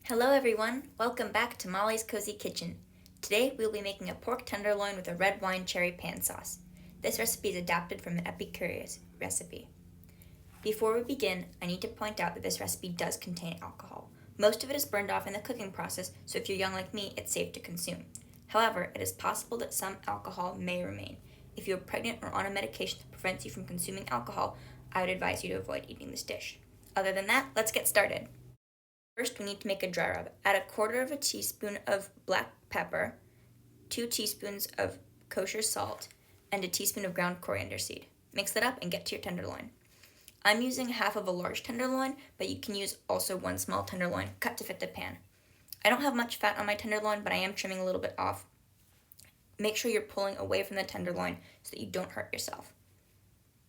Hello everyone, welcome back to Molly's Cozy Kitchen. Today we'll be making a pork tenderloin with a red wine cherry pan sauce. This recipe is adapted from an epicurious recipe. Before we begin, I need to point out that this recipe does contain alcohol. Most of it is burned off in the cooking process, so if you're young like me, it's safe to consume. However, it is possible that some alcohol may remain. If you're pregnant or on a medication that prevents you from consuming alcohol, I would advise you to avoid eating this dish. Other than that, let's get started. First, we need to make a dry rub. Add a quarter of a teaspoon of black pepper, 2 teaspoons of kosher salt, and a teaspoon of ground coriander seed. Mix that up and get to your tenderloin. I'm using half of a large tenderloin, but you can use also one small tenderloin cut to fit the pan. I don't have much fat on my tenderloin, but I am trimming a little bit off. Make sure you're pulling away from the tenderloin so that you don't hurt yourself.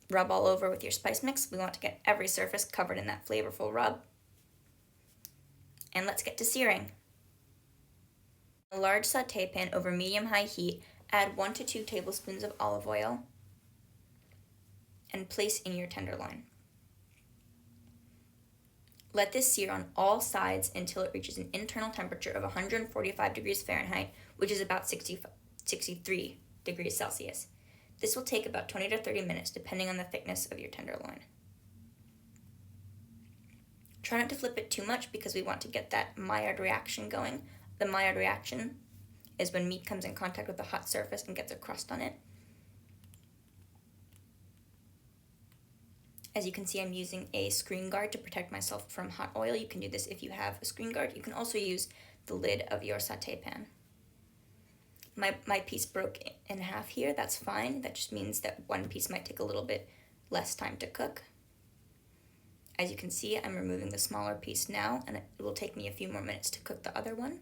Rub all over with your spice mix. We want to get every surface covered in that flavorful rub. And let's get to searing. In a large sauté pan over medium-high heat, add 1 to 2 tablespoons of olive oil and place in your tenderloin. Let this sear on all sides until it reaches an internal temperature of 145 degrees Fahrenheit, which is about 63 degrees Celsius. This will take about 20 to 30 minutes depending on the thickness of your tenderloin. Try not to flip it too much because we want to get that Maillard reaction going. The Maillard reaction is when meat comes in contact with a hot surface and gets a crust on it. As you can see, I'm using a screen guard to protect myself from hot oil. You can do this if you have a screen guard. You can also use the lid of your sauté pan. My piece broke in half here. That's fine. That just means that one piece might take a little bit less time to cook. As you can see, I'm removing the smaller piece now, and it will take me a few more minutes to cook the other one.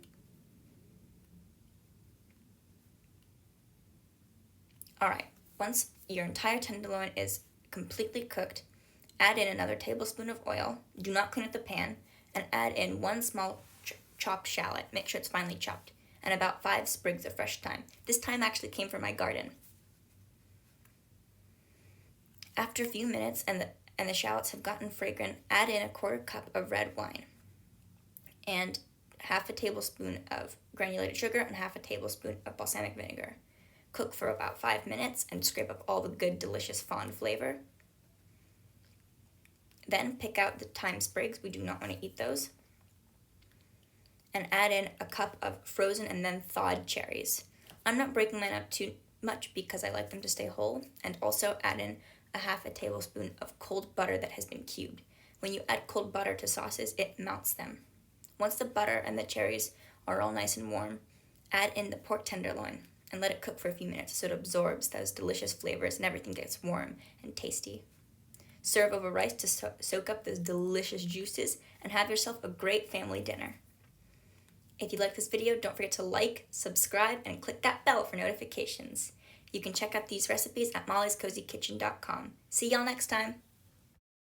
Alright, once your entire tenderloin is completely cooked, add in another tablespoon of oil, do not clean up the pan, and add in 1 small chopped shallot, make sure it's finely chopped, and about 5 sprigs of fresh thyme. This thyme actually came from my garden. After a few minutes and the shallots have gotten fragrant, add in a 1/4 cup of red wine and half a tablespoon of granulated sugar and half a tablespoon of balsamic vinegar. Cook for about 5 minutes and scrape up all the good, delicious fond flavor. Then pick out the thyme sprigs. We do not want to eat those. And add in a cup of frozen and then thawed cherries. I'm not breaking mine up too much because I like them to stay whole. And also add in a half a tablespoon of cold butter that has been cubed. When you add cold butter to sauces, it melts them. Once the butter and the cherries are all nice and warm, add in the pork tenderloin and let it cook for a few minutes so it absorbs those delicious flavors and everything gets warm and tasty. Serve over rice to soak up those delicious juices and have yourself a great family dinner. If you like this video, don't forget to like, subscribe, and click that bell for notifications. You can check out these recipes at mollyscozykitchen.com. See y'all next time.